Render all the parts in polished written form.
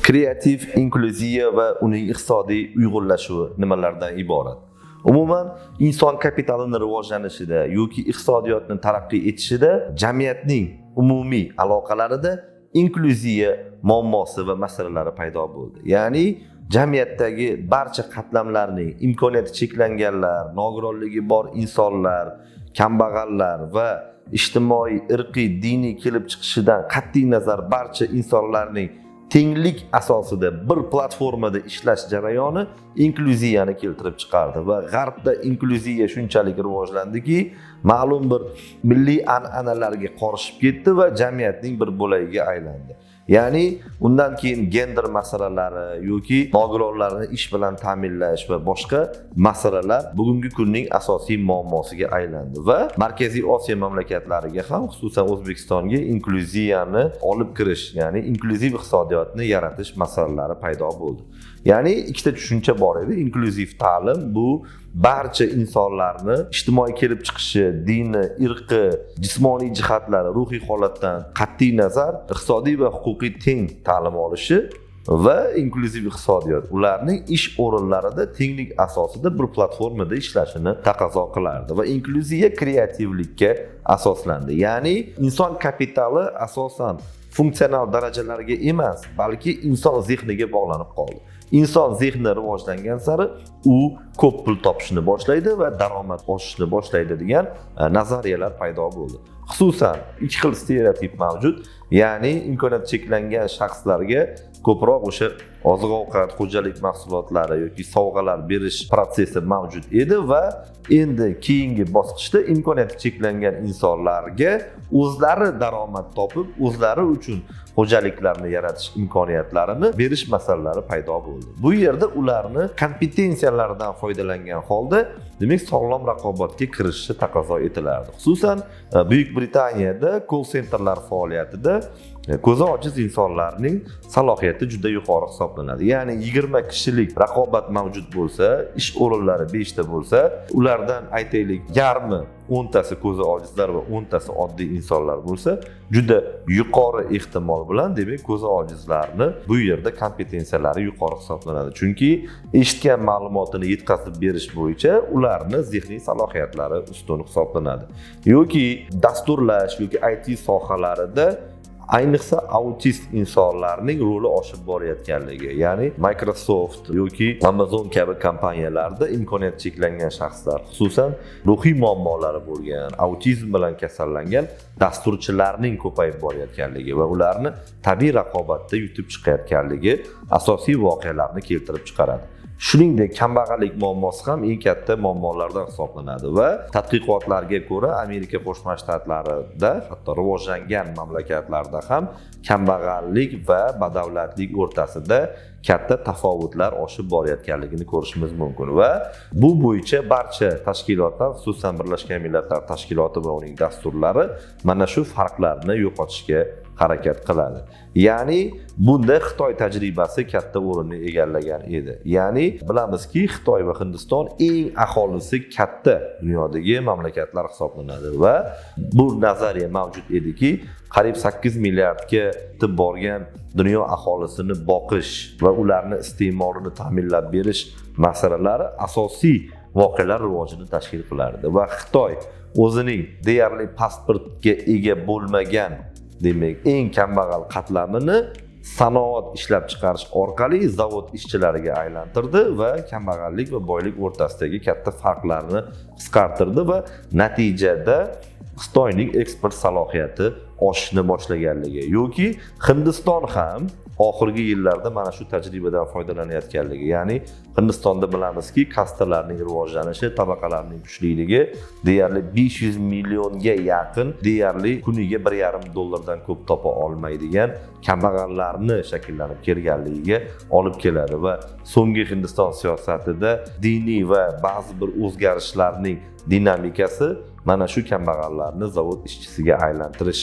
Kreativ inklyuziya va uning iqtisodiy uyg'unlashuvi nimalardan iborat? Umuman, inson kapitalini rivojlanishida yoki iqtisodiyotni taraqqiy etishida jamiyatning umumiy aloqalarida inklyuziya muammosi va masalalari paydo bo'ldi. Ya'ni jamiyatdagi barcha qatlamlarning imkoniyati cheklanganlar, nogironligi bor insonlar, kambag'allar va ijtimoiy, irqiy, diniy kelib chiqishidan qat'iy nazar barcha insonlarning tenglik asosida bir platformada ishlash jarayoni inklyuziyani keltirib chiqardi va G'arbda inklyuziya shunchalik rivojlandiki, ma'lum bir milliy an'analarga qorishib ketdi va jamiyatning bir bo'lagiga aylandi. Ya'ni undan keyin gender masalalari yoki nogironlarni ish bilan ta'minlash va boshqa masalalar bugungi kunning asosiy muammosiga aylandi va Markaziy Osiyo mamlakatlariga ham, xususan O'zbekistonga inklyuziyani olib kirish, ya'ni inklyuziv iqtisodiyotni yaratish masalalari paydo bo'ldi. Ya'ni ikkita tushuncha bor edi. Inklyuziv ta'lim bu barcha insonlarni ijtimoiy kelib chiqishi, dini, irqi, jismoniy jihatlari, ruhiy holatdan qat'iy nazar iqtisodiy va huquqiy teng ta'lim olishi va inklyuziv iqtisodiyot ularning ish o'rinlarida tenglik asosida bir platformada ishlashini taqozo qilardi va inklyuziya kreativlikka asoslandi. Ya'ni inson kapitali asosan funksional darajalarga emas, balki inson zehniga bog'lanib qoldi. Inson zehni rivojlangan sari u ko'p pul topishni boshlaydi va daromad oshishni boshlaydi degan nazariyalar paydo bo'ldi. Xususan, ikki xil stereotip mavjud. Ya'ni imkoniyati cheklangan shaxslarga ko'proq o'sha oziq-ovqat, xo'jalik mahsulotlari yoki sovg'alar berish protsessi mavjud edi va endi keyingi bosqichda imkoniyati cheklangan insonlarga o'zlari daromad topib, o'zlari uchun xo'jaliklarni yaratish imkoniyatlarini berish masalalari paydo bo'ldi. Bu yerda ularni kompetensiyalaridan foydalangan holda, demak, sog'lom raqobatga kirishishi taqozo etilardi. Xususan, Buyuk Britaniyada call centerlar faoliyatida ko'zi ojiz insonlarning salohiyati juda yuqori hisoblanadi. Ya'ni 20 kishilik raqobat mavjud bo'lsa, ish o'rinlari 5 ta bo'lsa, ulardan aytaylik yarmi 10 tasi ko'zi ojizlar va 10 tasi oddiy insonlar bo'lsa, juda yuqori ehtimol bilan, demak, ko'zi ojizlarni bu yerda kompetensiyalari yuqori hisoblanadi. Chunki eshitgan ma'lumotini yetkazib berish bo'yicha ularni zehniy salohiyatlari ustun hisoblanadi. Yoki dasturlash yoki IT sohalarida ayniqsa autist insonlarning roli oshib borayotganligi, ya'ni Microsoft yoki Amazon kabi kompaniyalarda imkoniyati cheklangan shaxslar, xususan ruhiy muammolari bo'lgan, autizm bilan kasallangan dasturchilarning ko'payib borayotganligi va ularni tabiiy raqobatda yutib chiqayotganligi asosiy voqealarni keltirib chiqaradi. Shuningdek, kambag'allik muammosi ham eng katta muammolardan hisoblanadi va tadqiqotlarga ko'ra Amerika Qo'shma Shtatlarida, hatto rivojlangan mamlakatlarda ham kambag'allik va badavlatlik o'rtasida katta tafovutlar oshib borayotganligini ko'rishimiz mumkin va bu bo'yicha barcha tashkilotlar, xususan Birlashgan Millatlar Tashkiloti va uning dasturlari mana shu farqlarni yo'qotishga harakat qiladi. Ya'ni bunda Xitoy tajribasi katta o'rinni egallagan edi. Ya'ni bilamizki, Xitoy va Hindiston eng aholisi katta dunyodagi mamlakatlar hisoblanadi va bu nazariya mavjud ediki, qariyb 8 milliardga yetib borgan dunyo aholisini boqish va ularni iste'molini ta'minlab berish masalalari asosiy voqealar rivojini tashkil qilardi va Xitoy o'zining deyarli pasportga ega bo'lmagan, demak, eng kambag'al qatlamini sanoat ishlab chiqarish orqali zavod ishchilariga aylantirdi va kambag'allik va boylik o'rtasidagi katta farqlarni qisqartirdi va natijada Xitoyning eksport salohiyati oshishni boshlaganligi yoki Hindiston ham oxirgi yillarda mana shu tajribadan foydalanayotganligi, ya'ni Hindistonda bilamizki, kastalarning rivojlanishi, tabaqalarning kuchliligi deyarli 500 millionga yaqin, deyarli kuniga $1,5 ko'p topa olmaydigan kambag'allarni shakllanib kelganligiga olib keladi va so'nggi Hindiston siyosatida diniy va ba'zi bir o'zgarishlarning dinamikasi mana shu kambag'allarni zavod ishchisiga aylantirish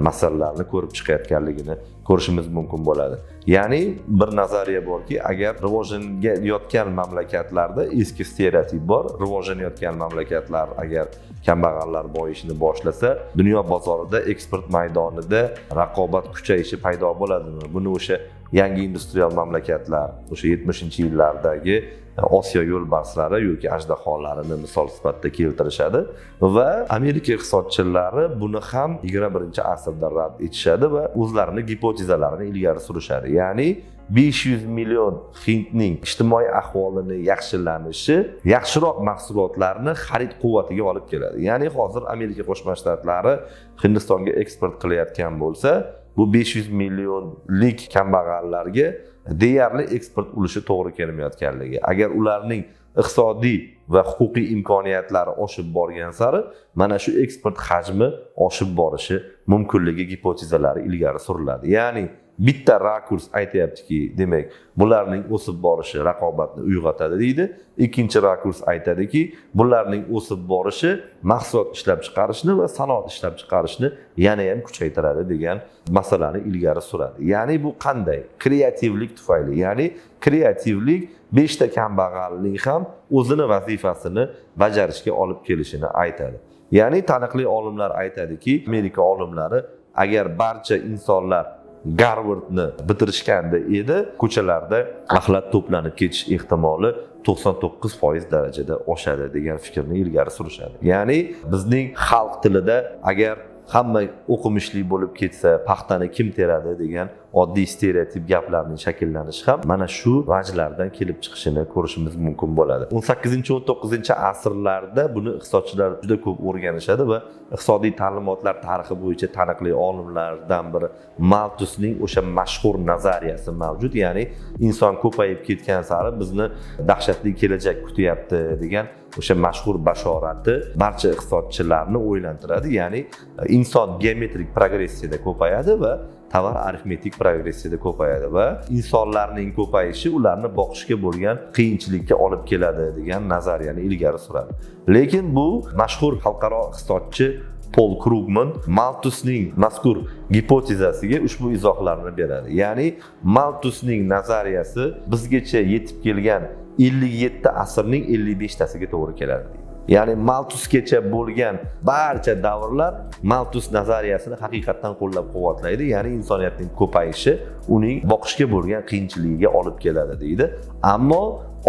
masalalarni ko'rib chiqayotganligini ko'rishimiz mumkin bo'ladi. Ya'ni bir nazariya borki, agar rivojlanayotgan mamlakatlarda eski stereotip bor, rivojlanayotgan mamlakatlar agar kambag'allar boyishni boshlasa, dunyo bozorida, eksport maydonida raqobat kuchayishi paydo bo'ladimi? Buni o'sha yangi industrial mamlakatlar o'sha 70-yillardagi Osiyo yo'lbarslari yoki ajdaholarini misol sifatida keltirishadi va Amerika iqtisodchilari buni ham 21-asrda rad etishadi va o'zlarining gipotezalarini ilgari surishadi. Ya'ni 500 million hindning ijtimoiy ahvolini yaxshilanishi yaxshiroq mahsulotlarni xarid quvvatiga olib keladi. Ya'ni hozir Amerika Qo'shma Shtatlari Hindistonga eksport qilayotgan bo'lsa, bu 500 millionlik kambag'allarga deyarli eksport ulushi to'g'ri kelmayotganligi. Agar ularning iqtisodiy va huquqiy imkoniyatlari oshib borgan sari mana shu eksport hajmi oshib borishi mumkinligi gipotezalari ilgari suriladi. Ya'ni bitta rakurs aytayaptiki, demak, bularning o'sib borishi raqobatni uyg'otadi deydi. Ikkinchi rakurs aytadiki, bularning o'sib borishi mahsulot ishlab chiqarishni va sanoat ishlab chiqarishni yana ham kuchaytiradi degan masalani ilgari suradi. Ya'ni bu qanday? Kreativlik tufayli. Ya'ni kreativlik 5 ta kambag'alning ham o'zini vazifasini bajarishga olib kelishini aytadi. Ya'ni taniqli olimlar aytadiki, Amerika olimlari agar barcha insonlar Garvardni bitirishganda edi, ko'chalarda axlat to'planib ketish ehtimoli 99% darajada oshadi degan fikrni ilgari surishadi. Ya'ni bizning xalq tilida agar hamma o'qimishli bo'lib ketsa, paxtani kim teradi degan oddiy stereotip gaplarning shakllanishi ham mana shu vajlardan kelib chiqishini ko'rishimiz mumkin bo'ladi. 18-19-asrlarda buni iqtisodchilar juda ko'p o'rganishadi va iqtisodiy ta'limotlar tarixi bo'yicha taniqli olimlardan biri Malthusning o'sha mashhur nazariyasi mavjud. Ya'ni inson ko'payib ketgan sari bizni dahshatli kelajak kutyapti degan o'sha mashhur bashorati barcha iqtisodchilarni o'ylantiradi. Ya'ni inson geometrik progressiyada ko'payadi va tovar arifmetik progressiyada ko'payadi va insonlarning ko'payishi ularni boqishga bo'lgan qiyinchilikka olib keladi degan nazariyani ilgari suradi. Lekin bu mashhur xalqaro iqtisodchi Paul Krugman Malthusning mazkur gipotezasiga ushbu izohlarni beradi. Ya'ni Malthusning nazariyasi bizgacha yetib kelgan 57 asrning 55tasiga to'g'ri keladi. Ya'ni Malthusgacha bo'lgan barcha davrlar Malthus nazariyasini haqiqatan qo'llab-quvvatlaydi. Ya'ni insoniyatning ko'payishi uning boqishga bo'lgan qiyinchiligiga olib keladi deydi. Ammo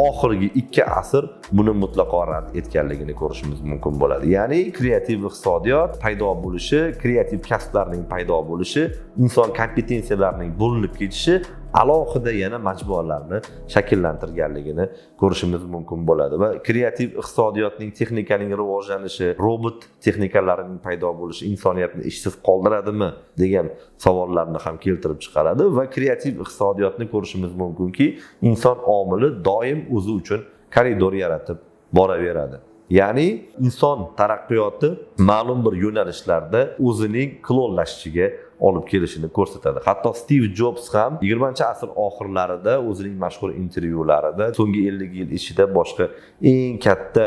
oxirgi 2 asr buni mutlaqo rad etganligini ko'rishimiz mumkin bo'ladi. Ya'ni kreativ iqtisodiyot paydo bo'lishi, kreativ kasblarning paydo bo'lishi, inson kompetensiyalarining bo'linib ketishi alohida yana majmualarni shakllantirganligini ko'rishimiz mumkin bo'ladi va kreativ iqtisodiyotning texnikaning rivojlanishi, robot texnikalarining paydo bo'lishi insoniyatni ishsiz qoldiradimi degan savollarni ham keltirib chiqaradi va kreativ iqtisodiyotni ko'rishimiz mumkinki, inson omili doim o'zi uchun koridor yaratib boraveradi. Ya'ni inson taraqqiyoti ma'lum bir yo'nalishlarda o'zining klonlashishiga olib kelishini ko'rsatadi. Hatto Steve Jobs ham 20-asr oxirlarida o'zining mashhur intervyularida so'nggi 50 yil ichida boshqa eng katta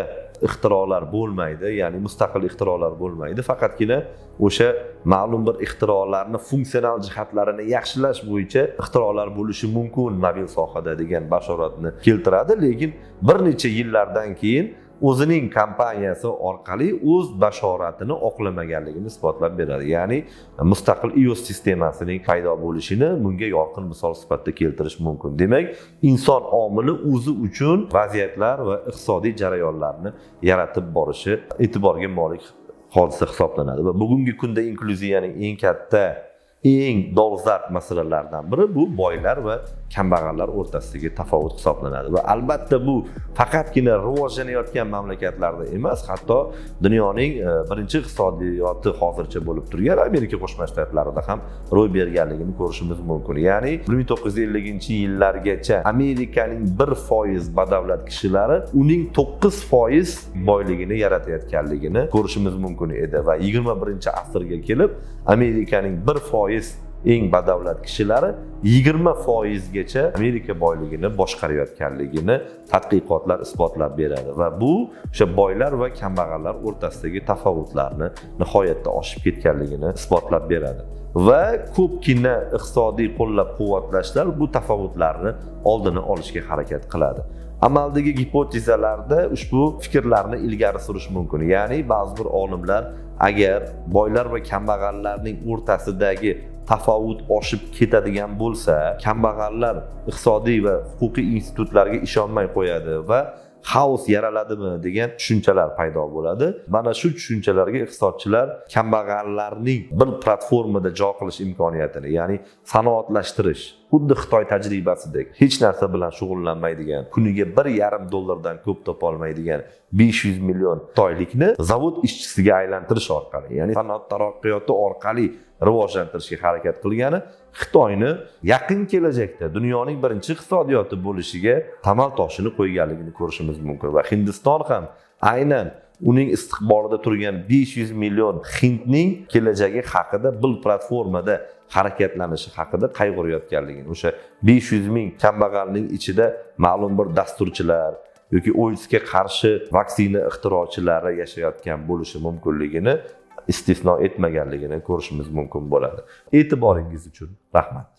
ixtirolar bo'lmaydi, ya'ni mustaqil ixtirolar bo'lmaydi, faqatgina o'sha ma'lum bir ixtirolarni funksional jihatlarini yaxshilash bo'yicha ixtirolar bo'lishi mumkin mobil sohada degan bashoratni keltiradi, lekin bir necha yillardan keyin o'zining kompaniyasi orqali o'z bashoratini oqlamaganligini isbotlab beradi. Ya'ni mustaqil iOS sistemasining paydo bo'lishini bunga yorqin misol sifatida keltirish mumkin. Demak, inson omili o'zi uchun vaziyatlar va iqtisodiy jarayonlarni yaratib borishi e'tiborga molik hodisa hisoblanadi va bugungi kunda inklyuziyaning eng katta, eng dolzarb masalalardan biri bu boylar va kambag'allar o'rtasidagi tafovut hisoblanadi va albatta bu faqatgina rivojlanayotgan mamlakatlarda emas, hatto dunyoning birinchi iqtisodiyoti hozircha bo'lib turgan Amerika Qo'shma Shtatlarida ham ro'y berganligini ko'rishimiz mumkin. Ya'ni 1950-yillargacha Amerikaning 1% badavlat kishilari uning 9% boyligini yaratayotganligini ko'rishimiz mumkin edi va 21-asrga kelib Amerikaning 1% eng badavlat kishilari 20% gacha Amerika boyligini boshqarayotganligini tadqiqotlar isbotlab beradi va bu o'sha boylar va kambag'allar o'rtasidagi tafovutlarni nihoyatda oshib ketganligini isbotlab beradi. Va ko'pgina iqtisodiy qo'llab-quvvatlashlar bu tafovutlarni oldini olishga harakat qiladi. Amaldagi gipotezalarda ushbu fikrlarni ilgari surish mumkin. Ya'ni ba'zi bir olimlar agar boylar va kambag'allarning o'rtasidagi tafovut oshib ketadigan bo'lsa, kambag'allar iqtisodiy va huquqiy institutlarga ishonmay qo'yadi va xaos yaraladimi degan tushunchalar paydo bo'ladi. Mana shu tushunchalarga iqtisodchilar kambag'allarning bir platformada joy qilish imkoniyatini, ya'ni sanoatlashtirish, xuddi Xitoy tajribasidek hech narsa bilan shug'ullanmaydigan, kuniga $1,5 ko'p topolmaydigan 500 million xitoylikni zavod ishchisiga aylantirish orqali, ya'ni sanoat taraqqiyoti orqali rivojlantirishga harakat qilgani Xitoyni yaqin kelajakda dunyoning birinchi iqtisodiyoti bo'lishiga tamal toshini qo'yganligini ko'rishimiz mumkin va Hindiston ham aynan uning istiqbolida turgan 500 million hindning kelajagi haqida bir platformada harakatlanishi haqida qayg'urayotganligini, o'sha 500 ming kambag'alning ichida ma'lum bir dasturchilar yoki OIDSga qarshi vaksina ixtirochilari yashayotgan bo'lishi mumkinligini istisno etmaganligini ko'rishimiz mumkin bo'ladi. E'tiboringiz uchun rahmat.